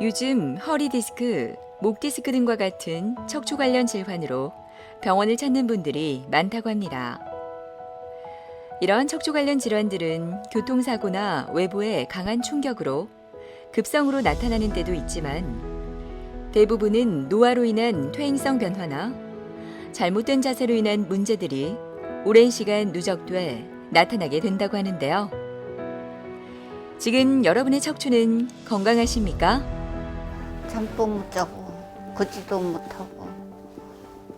요즘 허리 디스크, 목 디스크 등과 같은 척추 관련 질환으로 병원을 찾는 분들이 많다고 합니다. 이런 척추 관련 질환들은 교통사고나 외부의 강한 충격으로 급성으로 나타나는 때도 있지만 대부분은 노화로 인한 퇴행성 변화나 잘못된 자세로 인한 문제들이 오랜 시간 누적돼 나타나게 된다고 하는데요. 지금 여러분의 척추는 건강하십니까? 잠도 못 자고 걷지도 못하고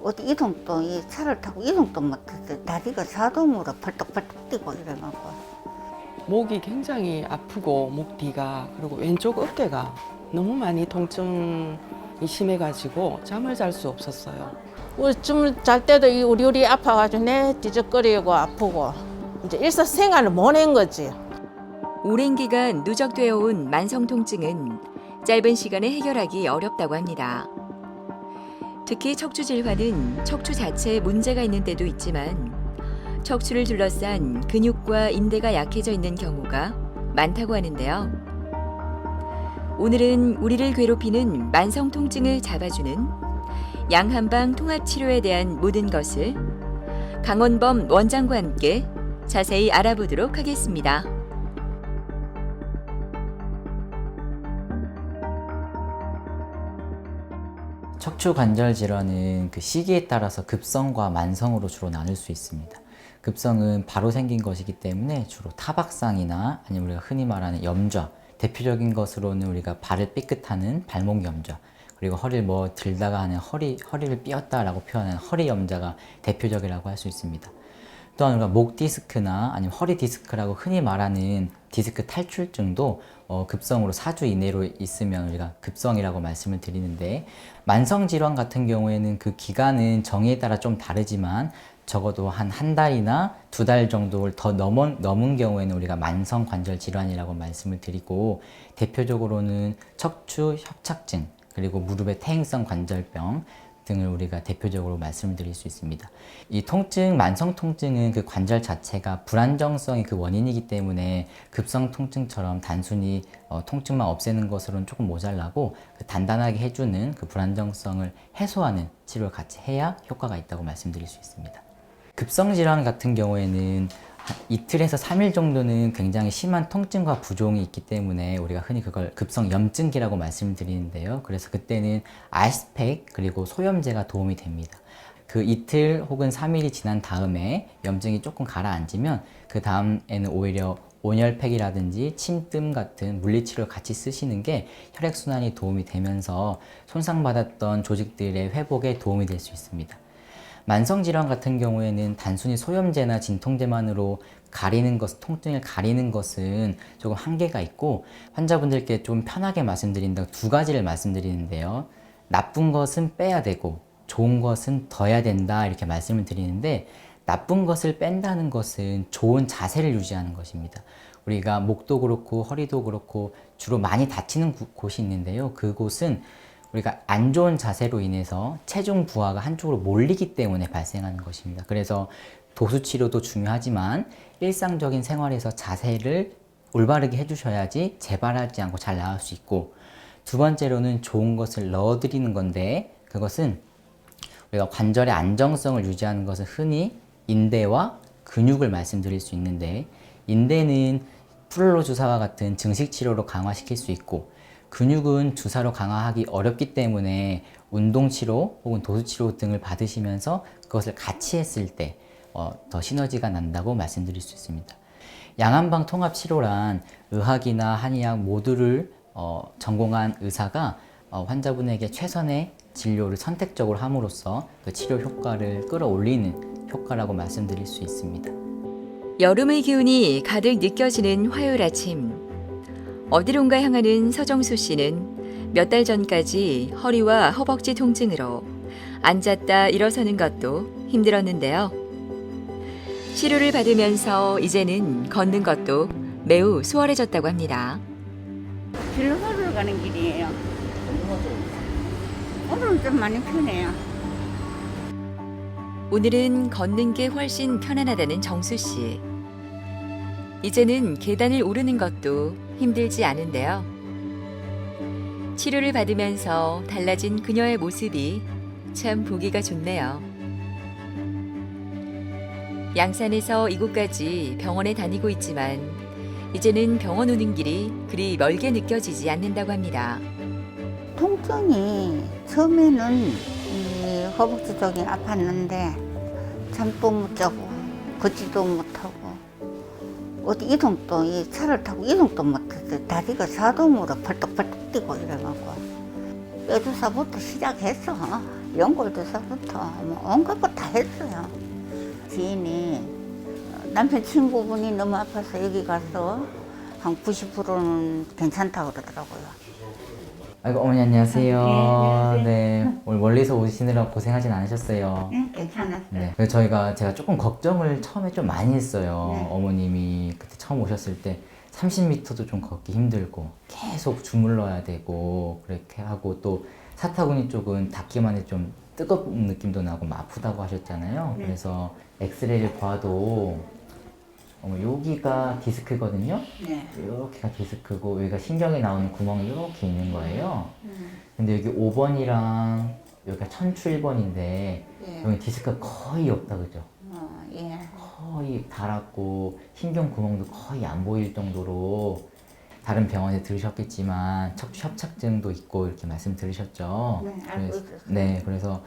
어디 이동도 이 차를 타고 이동도 못해서 다리가 자동으로 벌떡벌떡 뛰고 이래갖고 목이 굉장히 아프고 목 뒤가 그리고 왼쪽 어깨가 너무 많이 통증이 심해가지고 잠을 잘 수 없었어요. 좀 잘 때도 이 우리 아파가지고 내 뒤적거리고 아프고 이제 일상생활을 못 한 거지. 오랜 기간 누적되어 온 만성 통증은 짧은 시간에 해결하기 어렵다고 합니다. 특히 척추 질환은 척추 자체에 문제가 있는 때도 있지만 척추를 둘러싼 근육과 인대가 약해져 있는 경우가 많다고 하는데요. 오늘은 우리를 괴롭히는 만성 통증을 잡아주는 양한방 통합치료에 대한 모든 것을 강원범 원장과 함께 자세히 알아보도록 하겠습니다. 척추 관절 질환은 그 시기에 따라서 급성과 만성으로 주로 나눌 수 있습니다. 급성은 바로 생긴 것이기 때문에 주로 타박상이나 아니면 우리가 흔히 말하는 염좌, 대표적인 것으로는 우리가 발을 삐끗하는 발목 염좌, 그리고 허리를 들다가 하는 허리를 삐었다라고 표현하는 허리 염좌가 대표적이라고 할 수 있습니다. 또한 우리가 목 디스크나 아니면 허리 디스크라고 흔히 말하는 디스크 탈출증도 급성으로 4주 이내로 있으면 우리가 급성이라고 말씀을 드리는데, 만성 질환 같은 경우에는 그 기간은 정의에 따라 좀 다르지만 적어도 한 달이나 2달 정도를 더 넘은 경우에는 우리가 만성 관절 질환이라고 말씀을 드리고, 대표적으로는 척추 협착증, 그리고 무릎의 퇴행성 관절병 등을 우리가 대표적으로 말씀을 드릴 수 있습니다. 이 통증, 만성 통증은 그 관절 자체가 불안정성이 그 원인이기 때문에 급성 통증처럼 단순히 통증만 없애는 것으로는 조금 모자라고 그 단단하게 해주는 그 불안정성을 해소하는 치료를 같이 해야 효과가 있다고 말씀드릴 수 있습니다. 급성 질환 같은 경우에는 이틀에서 3일 정도는 굉장히 심한 통증과 부종이 있기 때문에 우리가 흔히 그걸 급성 염증기라고 말씀드리는데요. 그래서 그때는 아이스팩 그리고 소염제가 도움이 됩니다. 그 이틀 혹은 3일이 지난 다음에 염증이 조금 가라앉으면 그 다음에는 오히려 온열팩이라든지 침뜸 같은 물리치료를 같이 쓰시는 게 혈액순환이 도움이 되면서 손상받았던 조직들의 회복에 도움이 될 수 있습니다. 만성질환 같은 경우에는 단순히 소염제나 진통제만으로 통증을 가리는 것은 조금 한계가 있고, 환자분들께 좀 편하게 말씀드린다고 2가지를 말씀드리는데요. 나쁜 것은 빼야 되고 좋은 것은 더 해야 된다, 이렇게 말씀을 드리는데, 나쁜 것을 뺀다는 것은 좋은 자세를 유지하는 것입니다. 우리가 목도 그렇고 허리도 그렇고 주로 많이 다치는 곳이 있는데요. 그곳은 우리가 안 좋은 자세로 인해서 체중 부하가 한쪽으로 몰리기 때문에 발생하는 것입니다. 그래서 도수 치료도 중요하지만 일상적인 생활에서 자세를 올바르게 해주셔야지 재발하지 않고 잘 나을 수 있고, 2번째로는 좋은 것을 넣어드리는 건데, 그것은 우리가 관절의 안정성을 유지하는 것은 흔히 인대와 근육을 말씀드릴 수 있는데, 인대는 플루로 주사와 같은 증식 치료로 강화시킬 수 있고, 근육은 주사로 강화하기 어렵기 때문에 운동치료 혹은 도수치료 등을 받으시면서 그것을 같이 했을 때 더 시너지가 난다고 말씀드릴 수 있습니다. 양한방 통합치료란 의학이나 한의학 모두를 전공한 의사가 환자분에게 최선의 진료를 선택적으로 함으로써 그 치료 효과를 끌어올리는 효과라고 말씀드릴 수 있습니다. 여름의 기운이 가득 느껴지는 화요일 아침. 어디론가 향하는 서정수 씨는 몇 달 전까지 허리와 허벅지 통증으로 앉았다 일어서는 것도 힘들었는데요. 치료를 받으면서 이제는 걷는 것도 매우 수월해졌다고 합니다. 진로사를 가는 길이에요. 오늘은 좀 많이 편해요. 오늘은 걷는 게 훨씬 편안하다는 정수 씨. 이제는 계단을 오르는 것도 힘들지 않은데요. 치료를 받으면서 달라진 그녀의 모습이 참 보기가 좋네요. 양산에서 이곳까지 병원에 다니고 있지만 이제는 병원 오는 길이 그리 멀게 느껴지지 않는다고 합니다. 통증이 처음에는 이 허벅지 쪽이 아팠는데 잠도 못 자고 걷지도 못하고 어디 이동도 이 차를 타고 이동도 못했어요. 다리가 자동으로 펄떡펄떡 뛰고 이래갖고 뼈주사부터 시작했어. 연골주사부터 뭐 온갖 거 다 했어요. 지인이 남편 친구분이 너무 아파서 여기 가서 한 90%는 괜찮다고 그러더라고요. 아이고 어머니 안녕하세요. 네, 안녕하세요. 네, 오늘 멀리서 오시느라 고생하진 않으셨어요. 네, 괜찮았어요. 네. 그래서 제가 조금 걱정을 처음에 좀 많이 했어요. 네. 어머님이 그때 처음 오셨을 때 30m도 좀 걷기 힘들고 계속 주물러야 되고 그렇게 하고 또 사타구니 쪽은 닿기만 해도 좀 뜨거운 느낌도 나고 막 아프다고 하셨잖아요. 네. 그래서 엑스레이를 봐도 여기가 디스크거든요. 네. 이렇게가 디스크고 여기가 신경이 나오는 구멍이 이렇게 있는 거예요. 근데 여기 5번이랑 여기가 천추 1번인데 예. 여기 디스크가 거의 없다 그죠? 예. 거의 닳았고 신경 구멍도 거의 안 보일 정도로 다른 병원에 들으셨겠지만 척추 협착증도 있고 이렇게 말씀 들으셨죠? 네, 알고 있었어요. 네, 그래서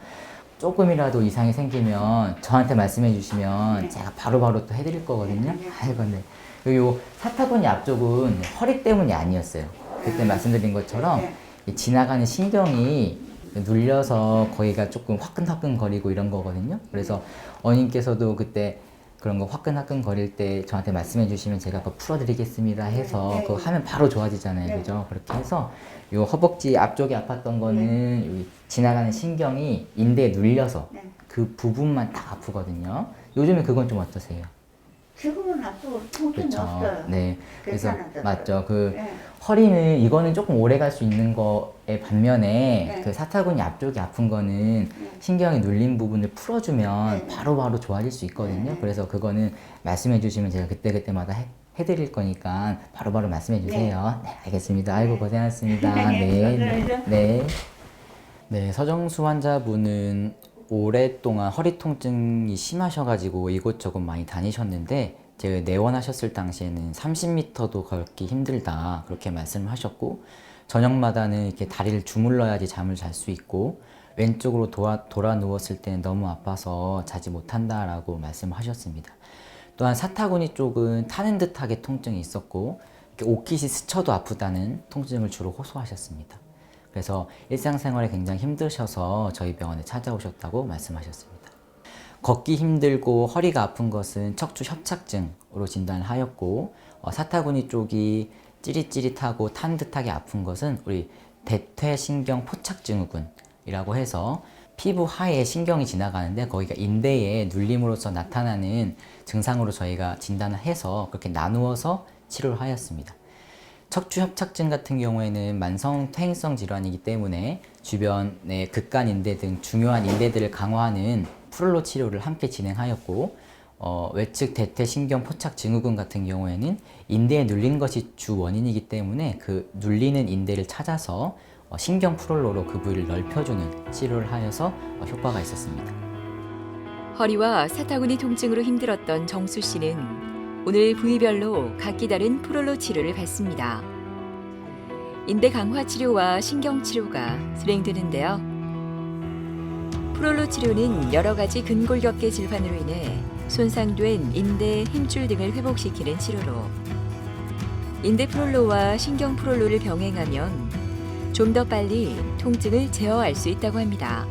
조금이라도 이상이 생기면 저한테 말씀해 주시면 네. 제가 바로바로 또 해드릴 거거든요. 네. 아이고, 네. 그리고 사타구니 앞쪽은 허리 때문이 아니었어요. 그때 말씀드린 것처럼 네. 이 지나가는 신경이 눌려서 거기가 조금 화끈화끈 거리고 이런 거거든요. 그래서 어머님께서도 그때 그런 거 화끈화끈 거릴 때 저한테 말씀해 주시면 제가 그거 풀어드리겠습니다 해서 네. 그거 하면 바로 좋아지잖아요. 네. 그죠? 그렇게 해서 요 허벅지 앞쪽에 아팠던 거는 여기 지나가는 신경이 인대에 눌려서 네. 그 부분만 다 아프거든요. 요즘에 그건 좀 어떠세요? 지금은 아프고 통증이 그렇죠. 없어요. 네. 그래서 괜찮아졌어요. 맞죠. 그 네. 허리는 이거는 조금 오래 갈 수 있는 거에 반면에 네. 그 사타구니 앞쪽이 아픈 거는 신경이 눌린 부분을 풀어주면 네. 바로바로 좋아질 수 있거든요. 네. 그래서 그거는 말씀해 주시면 제가 그때그때마다 해드릴 거니까 바로바로 말씀해 주세요. 네, 알겠습니다. 아이고 고생하셨습니다. 네. 네. 네. 네, 서정수 환자분은 오랫동안 허리 통증이 심하셔가지고 이곳저곳 많이 다니셨는데 제가 내원하셨을 당시에는 30m도 걷기 힘들다 그렇게 말씀하셨고 저녁마다는 이렇게 다리를 주물러야지 잠을 잘 수 있고 왼쪽으로 돌아 누웠을 때는 너무 아파서 자지 못한다라고 말씀하셨습니다. 또한 사타구니 쪽은 타는 듯하게 통증이 있었고 이렇게 옷깃이 스쳐도 아프다는 통증을 주로 호소하셨습니다. 그래서 일상생활에 굉장히 힘드셔서 저희 병원에 찾아오셨다고 말씀하셨습니다. 걷기 힘들고 허리가 아픈 것은 척추 협착증으로 진단을 하였고 사타구니 쪽이 찌릿찌릿하고 탄 듯하게 아픈 것은 우리 대퇴신경 포착증후군이라고 해서 피부 하에 신경이 지나가는데 거기가 인대에 눌림으로써 나타나는 증상으로 저희가 진단을 해서 그렇게 나누어서 치료를 하였습니다. 척추 협착증 같은 경우에는 만성 퇴행성 질환이기 때문에 주변의 극간 인대 등 중요한 인대들을 강화하는 프롤로 치료를 함께 진행하였고 외측 대퇴신경 포착 증후군 같은 경우에는 인대에 눌린 것이 주 원인이기 때문에 그 눌리는 인대를 찾아서 신경 프롤로로 그 부위를 넓혀주는 치료를 하여서 효과가 있었습니다. 허리와 사타구니 통증으로 힘들었던 정수 씨는 오늘 부위별로 각기 다른 프롤로 치료를 받습니다. 인대 강화 치료와 신경 치료가 진행되는데요. 프롤로 치료는 여러 가지 근골격계 질환으로 인해 손상된 인대, 힘줄 등을 회복시키는 치료로 인대 프롤로와 신경 프롤로를 병행하면 좀 더 빨리 통증을 제어할 수 있다고 합니다.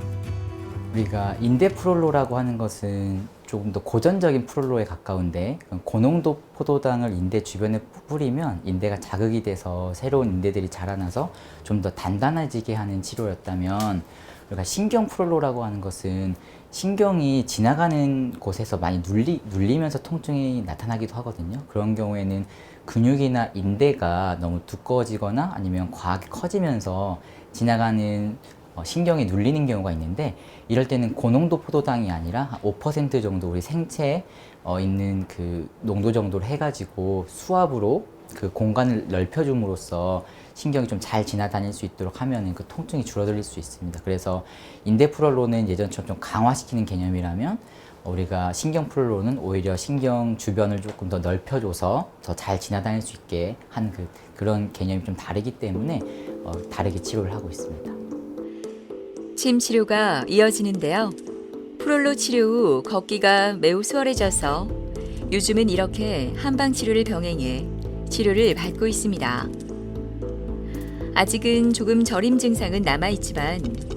우리가 인대 프롤로라고 하는 것은 조금 더 고전적인 프롤로에 가까운데 고농도 포도당을 인대 주변에 뿌리면 인대가 자극이 돼서 새로운 인대들이 자라나서 좀 더 단단해지게 하는 치료였다면 우리가 신경 프롤로라고 하는 것은 신경이 지나가는 곳에서 많이 눌리면서 통증이 나타나기도 하거든요. 그런 경우에는 근육이나 인대가 너무 두꺼워지거나 아니면 과하게 커지면서 지나가는 신경이 눌리는 경우가 있는데 이럴 때는 고농도 포도당이 아니라 한 5% 정도 우리 생체에 있는 그 농도 정도를 해가지고 수압으로 그 공간을 넓혀줌으로써 신경이 좀 잘 지나다닐 수 있도록 하면은 그 통증이 줄어들 수 있습니다. 그래서 인대프롤로는 예전처럼 좀 강화시키는 개념이라면 우리가 신경프롤로는 오히려 신경 주변을 조금 더 넓혀줘서 더 잘 지나다닐 수 있게 한 그런 개념이 좀 다르기 때문에 다르게 치료를 하고 있습니다. 침 치료가 이어지는데요. 프롤로 치료 후 걷기가 매우 수월해져서 요즘은 이렇게 한방 치료를 병행해 치료를 받고 있습니다. 아직은 조금 저림 증상은 남아있지만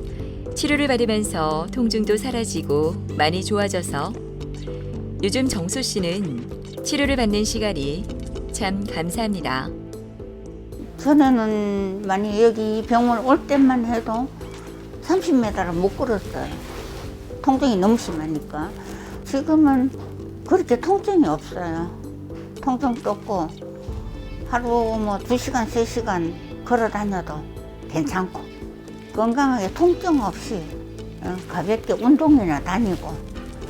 치료를 받으면서 통증도 사라지고 많이 좋아져서 요즘 정수 씨는 치료를 받는 시간이 참 감사합니다. 전에는 많이 여기 병원 올 때만 해도 30m를 못 걸었어요. 통증이 너무 심하니까. 지금은 그렇게 통증이 없어요. 통증도 없고 하루 뭐 2시간, 3시간 걸어 다녀도 괜찮고 건강하게 통증 없이 가볍게 운동이나 다니고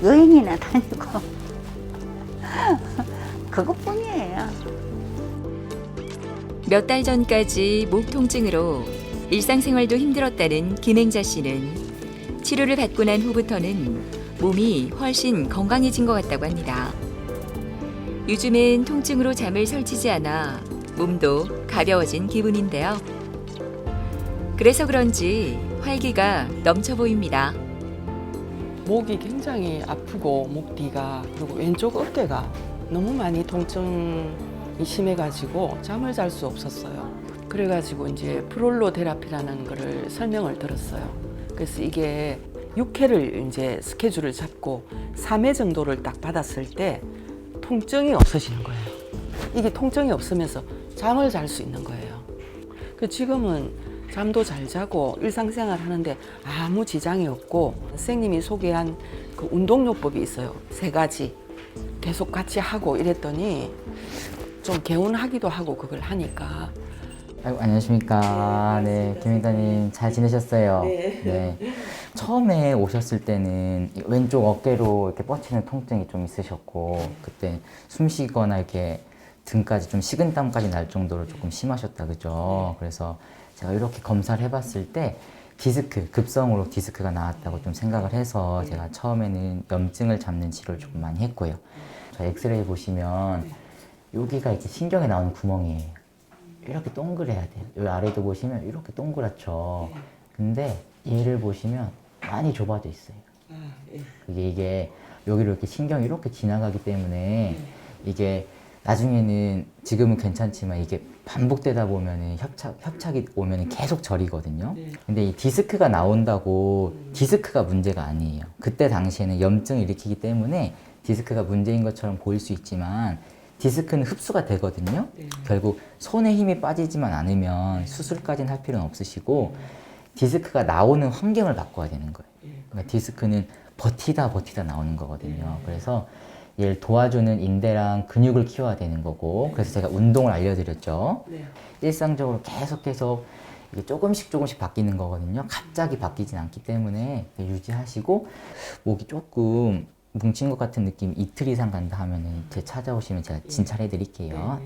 여행이나 다니고 그것뿐이에요. 몇 달 전까지 목 통증으로 일상생활도 힘들었다는 김행자 씨는 치료를 받고 난 후부터는 몸이 훨씬 건강해진 것 같다고 합니다. 요즘엔 통증으로 잠을 설치지 않아 몸도 가벼워진 기분인데요. 그래서 그런지 활기가 넘쳐 보입니다. 목이 굉장히 아프고 목 뒤가 그리고 왼쪽 어깨가 너무 많이 통증이 심해가지고 잠을 잘 수 없었어요. 그래가지고 이제 프롤로 테라피라는 거를 설명을 들었어요. 그래서 이게 6회를 이제 스케줄을 잡고 3회 정도를 딱 받았을 때 통증이 없어지는 거예요. 이게 통증이 없으면서 잠을 잘 수 있는 거예요. 그 지금은 잠도 잘 자고 일상생활 하는데 아무 지장이 없고 선생님이 소개한 그 운동요법이 있어요. 3가지 계속 같이 하고 이랬더니 좀 개운하기도 하고 그걸 하니까. 아이고, 안녕하십니까. 네, 김행자님 잘 지내셨어요? 네. 처음에 오셨을 때는 왼쪽 어깨로 이렇게 뻗치는 통증이 좀 있으셨고 그때 숨 쉬거나 이렇게 등까지 좀 식은땀까지 날 정도로 조금 심하셨다, 그죠? 그래서 제가 이렇게 검사를 해봤을 때 디스크, 급성으로 디스크가 나왔다고 좀 생각을 해서 제가 처음에는 염증을 잡는 치료를 조금 많이 했고요. 저 엑스레이 보시면 여기가 이제 신경에 나오는 구멍이에요. 이렇게 동그래야 돼요. 여기 아래도 보시면 이렇게 동그랗죠. 근데 얘를 보시면 많이 좁아져 있어요. 이게 여기로 이렇게 신경이 이렇게 지나가기 때문에 이게 나중에는 지금은 괜찮지만 이게 반복되다 보면은 협착이 오면은 계속 저리거든요. 근데 이 디스크가 나온다고 디스크가 문제가 아니에요. 그때 당시에는 염증을 일으키기 때문에 디스크가 문제인 것처럼 보일 수 있지만 디스크는 흡수가 되거든요. 결국 손에 힘이 빠지지만 않으면 수술까지는 할 필요는 없으시고 디스크가 나오는 환경을 바꿔야 되는 거예요. 그러니까 디스크는 버티다 나오는 거거든요. 그래서 얘를 도와주는 인대랑 근육을 키워야 되는 거고 그래서 제가 운동을 알려드렸죠. 일상적으로 계속 이게 조금씩 바뀌는 거거든요. 갑자기 바뀌진 않기 때문에 유지하시고 목이 조금 뭉친 것 같은 느낌이 이틀 이상 간다 하면은 찾아오시면 제가 진찰해 드릴게요.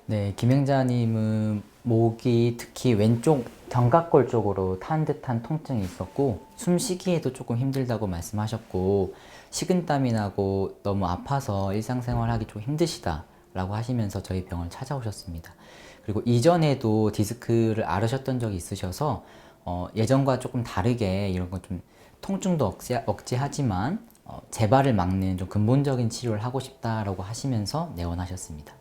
네, 김행자님은 목이 특히 왼쪽 견갑골 쪽으로 탄 듯한 통증이 있었고 숨쉬기에도 조금 힘들다고 말씀하셨고 식은땀이 나고 너무 아파서 일상생활하기 좀 힘드시다라고 하시면서 저희 병원을 찾아오셨습니다. 그리고 이전에도 디스크를 앓으셨던 적이 있으셔서 예전과 조금 다르게 이런 건 좀 통증도 억제하지만 재발을 막는 좀 근본적인 치료를 하고 싶다라고 하시면서 내원하셨습니다.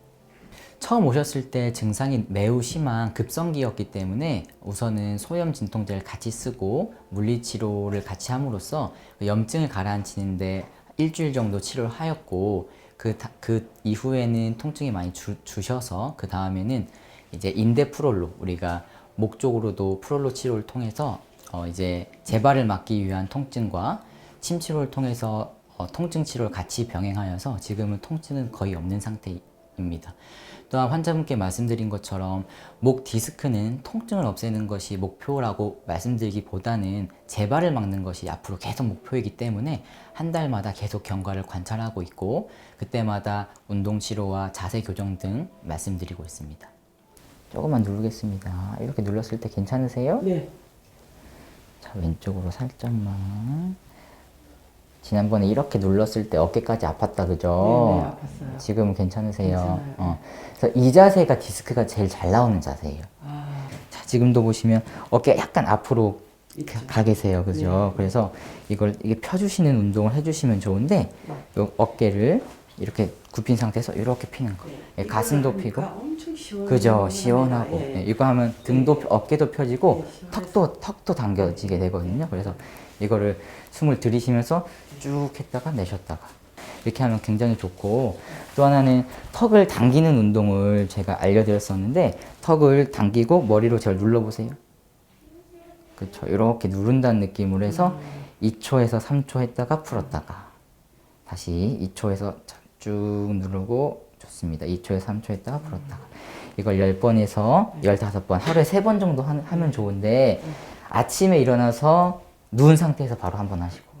처음 오셨을 때 증상이 매우 심한 급성기였기 때문에 우선은 소염 진통제를 같이 쓰고 물리치료를 같이 함으로써 염증을 가라앉히는데 일주일 정도 치료를 하였고 그 이후에는 통증이 많이 주셔서 그 다음에는 이제 인대 프롤로 우리가 목 쪽으로도 프롤로 치료를 통해서 이제 재발을 막기 위한 통증과 침 치료를 통해서 통증 치료를 같이 병행하여서 지금은 통증은 거의 없는 상태입니다. 또한 환자분께 말씀드린 것처럼 목 디스크는 통증을 없애는 것이 목표라고 말씀드리기보다는 재발을 막는 것이 앞으로 계속 목표이기 때문에 한 달마다 계속 경과를 관찰하고 있고 그때마다 운동치료와 자세 교정 등 말씀드리고 있습니다. 조금만 누르겠습니다. 이렇게 눌렀을 때 괜찮으세요? 네. 자, 왼쪽으로 살짝만. 지난번에 이렇게 눌렀을 때 어깨까지 아팠다, 그죠? 네, 아팠어요. 지금은 괜찮으세요? 괜찮아요. 그래서 이 자세가 디스크가 제일 잘 나오는 자세예요. 아, 자, 지금도 보시면 어깨 약간 앞으로 있죠. 가 계세요, 그죠? 네. 그래서 이게 펴주시는 운동을 해주시면 좋은데, 요 어깨를 이렇게 굽힌 상태에서 이렇게 피는 거. 예, 가슴도 피고, 엄청 시원해요. 그죠? 시원하고. 예. 예, 이거 하면 등도, 어깨도 펴지고, 네, 시원해서. 턱도 당겨지게 되거든요. 그래서 이거를 숨을 들이쉬면서 쭉 했다가 내쉬었다가. 이렇게 하면 굉장히 좋고, 또 하나는 턱을 당기는 운동을 제가 알려드렸었는데, 턱을 당기고 머리로 잘 눌러보세요. 그렇죠. 이렇게 누른다는 느낌으로 해서 2초에서 3초 했다가 풀었다가, 다시 2초에서 쭉 누르고, 좋습니다. 2초에서 3초 했다가 풀었다가. 이걸 10번에서 15번, 하루에 3번 정도 하면 좋은데, 아침에 일어나서 누운 상태에서 바로 한번 하시고,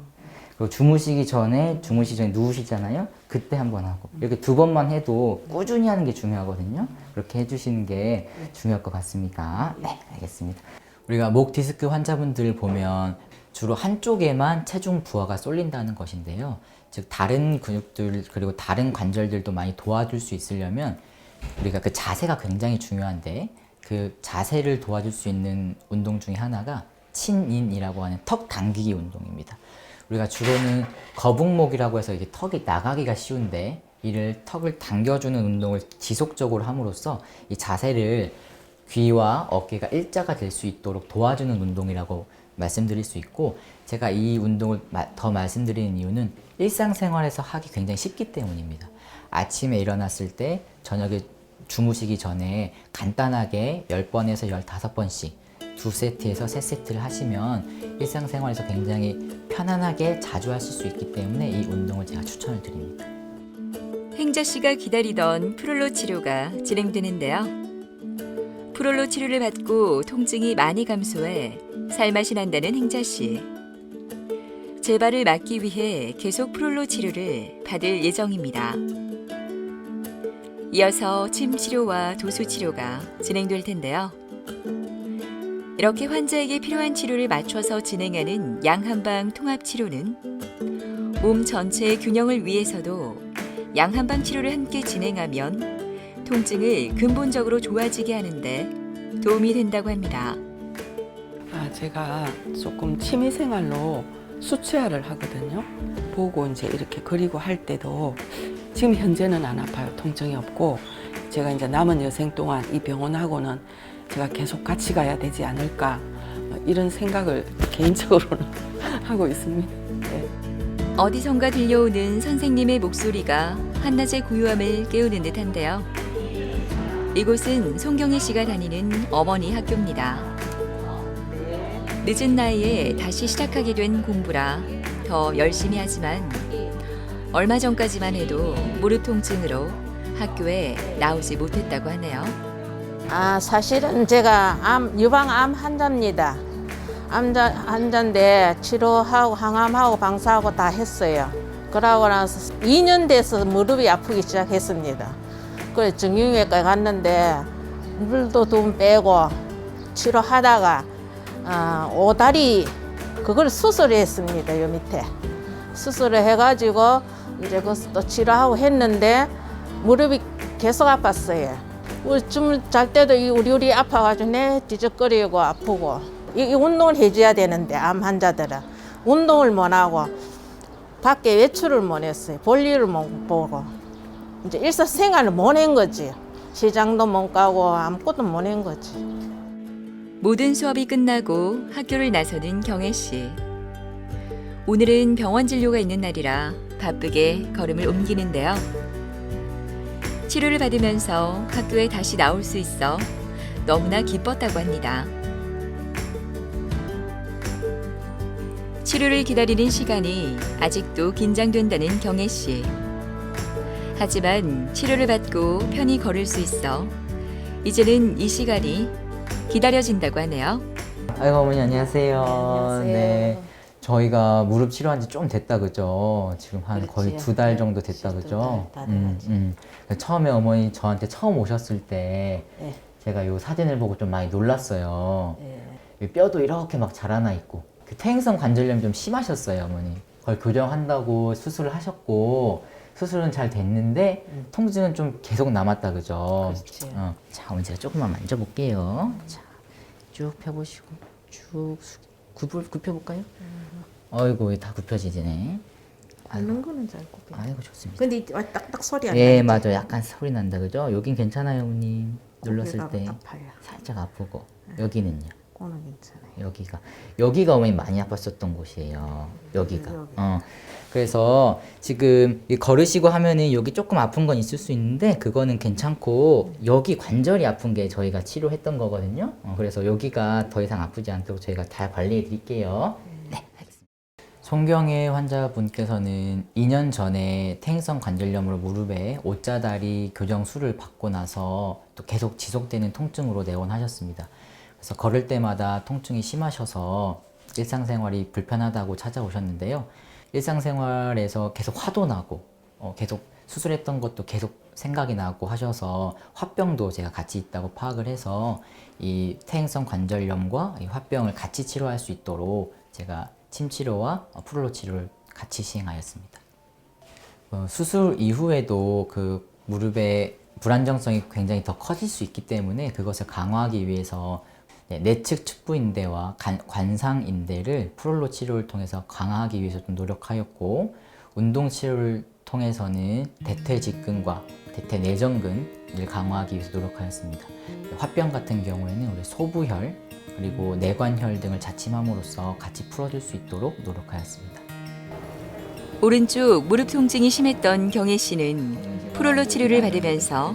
그리고 주무시기 전에 누우시잖아요. 그때 한번 하고, 이렇게 2번만 해도 꾸준히 하는 게 중요하거든요. 그렇게 해주시는 게 중요할 것 같습니다. 네, 알겠습니다. 우리가 목 디스크 환자분들 보면 주로 한쪽에만 체중 부하가 쏠린다는 것인데요. 즉 다른 근육들 그리고 다른 관절들도 많이 도와줄 수 있으려면 우리가 그 자세가 굉장히 중요한데, 그 자세를 도와줄 수 있는 운동 중에 하나가 친인이라고 하는 턱 당기기 운동입니다. 우리가 주로는 거북목이라고 해서 이게 턱이 나가기가 쉬운데, 이를 턱을 당겨주는 운동을 지속적으로 함으로써 이 자세를 귀와 어깨가 일자가 될 수 있도록 도와주는 운동이라고 말씀드릴 수 있고, 제가 이 운동을 더 말씀드리는 이유는 일상생활에서 하기 굉장히 쉽기 때문입니다. 아침에 일어났을 때, 저녁에 주무시기 전에 간단하게 10번에서 15번씩 2세트에서 3세트를 하시면 일상생활에서 굉장히 편안하게 자주 하실 수 있기 때문에 이 운동을 제가 추천을 드립니다. 행자 씨가 기다리던 프롤로 치료가 진행되는데요. 프롤로 치료를 받고 통증이 많이 감소해 살맛이 난다는 행자 씨. 재발을 막기 위해 계속 프롤로 치료를 받을 예정입니다. 이어서 침 치료와 도수 치료가 진행될 텐데요. 이렇게 환자에게 필요한 치료를 맞춰서 진행하는 양한방 통합 치료는 몸 전체의 균형을 위해서도 양한방 치료를 함께 진행하면 통증을 근본적으로 좋아지게 하는데 도움이 된다고 합니다. 제가 조금 취미생활로 수채화를 하거든요. 보고 이제 이렇게 그리고 할 때도 지금 현재는 안 아파요. 통증이 없고, 제가 이제 남은 여생 동안 이 병원하고는 제가 계속 같이 가야 되지 않을까, 이런 생각을 개인적으로는 하고 있습니다. 네. 어디선가 들려오는 선생님의 목소리가 한낮의 고요함을 깨우는 듯한데요. 이곳은 송경희 씨가 다니는 어머니 학교입니다. 늦은 나이에 다시 시작하게 된 공부라 더 열심히 하지만 얼마 전까지만 해도 무릎 통증으로 학교에 나오지 못했다고 하네요. 사실은 제가 유방암 환자입니다. 암 환자인데 치료하고 항암하고 방사하고 다 했어요. 그러고 나서 2년 돼서 무릎이 아프기 시작했습니다. 그래서 정형외과에 갔는데 물도 좀 빼고 치료하다가 오다리 그걸 수술했습니다. 요 밑에 수술을 해가지고 이제 그것도 치료하고 했는데 무릎이 계속 아팠어요. 좀 잘 때도 우리 아파가지고 뒤적거리고 아프고, 이 운동을 해줘야 되는데 암 환자들은 운동을 못 하고 밖에 외출을 못 했어요. 볼일을 못 보고 이제 일상생활을 못 한 거지. 시장도 못 가고 아무것도 못 한 거지. 모든 수업이 끝나고 학교를 나서는 경혜 씨. 오늘은 병원 진료가 있는 날이라 바쁘게 걸음을 옮기는데요. 치료를 받으면서 학교에 다시 나올 수 있어 너무나 기뻤다고 합니다. 치료를 기다리는 시간이 아직도 긴장된다는 경혜 씨. 하지만 치료를 받고 편히 걸을 수 있어 이제는 이 시간이 기다려진다고 하네요. 아이고 어머니 안녕하세요. 안녕하세요. 네. 저희가 무릎 치료한 지 좀 됐다 그죠? 지금 한 거의 그렇지요. 2달 네, 정도 됐다 그죠? 2달 다 돼가지고. 처음에 어머니 저한테 처음 오셨을 때 네. 제가 요 사진을 보고 좀 많이 놀랐어요. 네. 뼈도 이렇게 막 자라나 있고 그 퇴행성 관절염이 좀 심하셨어요 어머니. 그걸 교정한다고 수술을 하셨고 수술은 잘 됐는데 통증은 좀 계속 남았다 그죠? 그렇지. 자 어머니 제가 조금만 만져볼게요. 자, 쭉 펴보시고 쭉 굽혀볼까요? 어이구 다 굽혀지네. 굽는 거는 잘 굽혀. 아이고 좋습니다. 근데 이 딱딱 소리 안 예 나지? 맞아 약간 소리 난다 그죠? 여긴 괜찮아요 어머님. 눌렀을 고개가 때 아파요. 살짝 아프고 여기는요? 그거는 괜찮아요. 여기가 어머니 많이 아팠었던 곳이에요. 여기가. 여기. 그래서 지금 이 걸으시고 하면은 여기 조금 아픈 건 있을 수 있는데 그거는 괜찮고 여기 관절이 아픈 게 저희가 치료했던 거거든요. 그래서 여기가 더 이상 아프지 않도록 저희가 잘 관리해 드릴게요. 네, 알겠습니다. 송경애 환자분께서는 2년 전에 퇴행성 관절염으로 무릎에 옷자다리 교정술을 받고 나서 또 계속 지속되는 통증으로 내원하셨습니다. 그래서 걸을 때마다 통증이 심하셔서 일상생활이 불편하다고 찾아오셨는데요. 일상생활에서 계속 화도 나고 계속 수술했던 것도 계속 생각이 나고 하셔서 화병도 제가 같이 있다고 파악을 해서 이 퇴행성 관절염과 이 화병을 같이 치료할 수 있도록 제가 침치료와 프롤로 치료를 같이 시행하였습니다. 수술 이후에도 그 무릎의 불안정성이 굉장히 더 커질 수 있기 때문에 그것을 강화하기 위해서 내측 측부인대와 관상인대를 프롤로 치료를 통해서 강화하기 위해서 좀 노력하였고 운동 치료를 통해서는 대퇴직근과 대퇴내전근을 강화하기 위해서 노력하였습니다. 화병 같은 경우에는 우리 소부혈 그리고 내관혈 등을 자침함으로써 같이 풀어줄 수 있도록 노력하였습니다. 오른쪽 무릎 통증이 심했던 경혜 씨는 프롤로 치료를 받으면서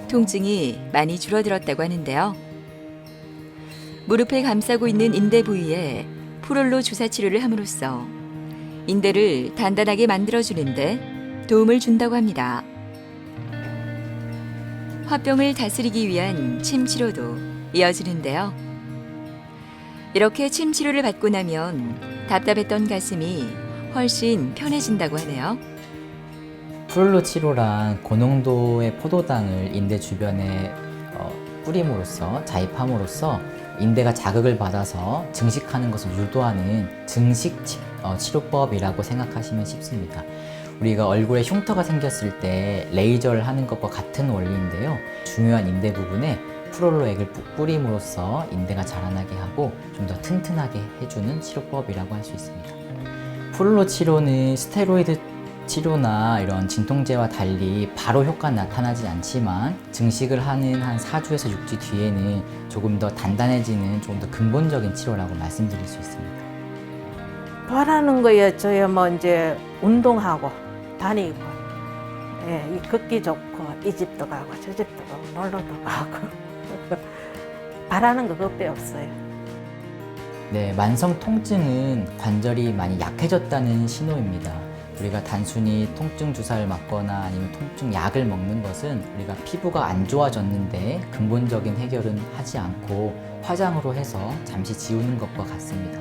통증이 많이 줄어들었다고 하는데요. 무릎을 감싸고 있는 인대 부위에 프롤로 주사 치료를 함으로써 인대를 단단하게 만들어주는데 도움을 준다고 합니다. 화병을 다스리기 위한 침 치료도 이어지는데요. 이렇게 침 치료를 받고 나면 답답했던 가슴이 훨씬 편해진다고 하네요. 프롤로 치료란 고농도의 포도당을 인대 주변에 뿌림으로써 자입함으로써 인대가 자극을 받아서 증식하는 것을 유도하는 증식 치료법이라고 생각하시면 쉽습니다. 우리가 얼굴에 흉터가 생겼을 때 레이저를 하는 것과 같은 원리인데요. 중요한 인대 부분에 프롤로 액을 뿌림으로써 인대가 자라나게 하고 좀 더 튼튼하게 해주는 치료법이라고 할 수 있습니다. 프롤로 치료는 스테로이드 치료나 이런 진통제와 달리 바로 효과는 나타나지 않지만 증식을 하는 한 4주에서 6주 뒤에는 조금 더 단단해지는 조금 더 근본적인 치료라고 말씀드릴 수 있습니다. 바라는 거예요. 저야 뭐 이제 운동하고 다니고, 예, 이 걷기 좋고 이 집도 가고 저 집도 가고 놀러도 가고 바라는 거 그것밖에 없어요. 네, 만성 통증은 관절이 많이 약해졌다는 신호입니다. 우리가 단순히 통증 주사를 맞거나 아니면 통증 약을 먹는 것은 우리가 피부가 안 좋아졌는데 근본적인 해결은 하지 않고 화장으로 해서 잠시 지우는 것과 같습니다.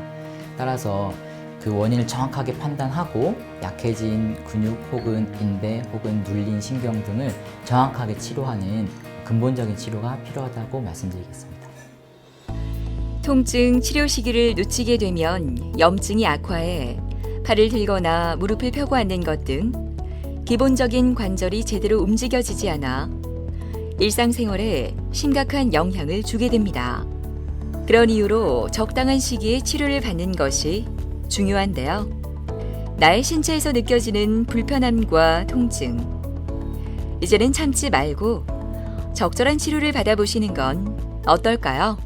따라서 그 원인을 정확하게 판단하고 약해진 근육 혹은 인대 혹은 눌린 신경 등을 정확하게 치료하는 근본적인 치료가 필요하다고 말씀드리겠습니다. 통증 치료 시기를 놓치게 되면 염증이 악화해 팔을 들거나 무릎을 펴고 앉는 것 등 기본적인 관절이 제대로 움직여지지 않아 일상생활에 심각한 영향을 주게 됩니다. 그런 이유로 적당한 시기에 치료를 받는 것이 중요한데요. 나의 신체에서 느껴지는 불편함과 통증, 이제는 참지 말고 적절한 치료를 받아보시는 건 어떨까요?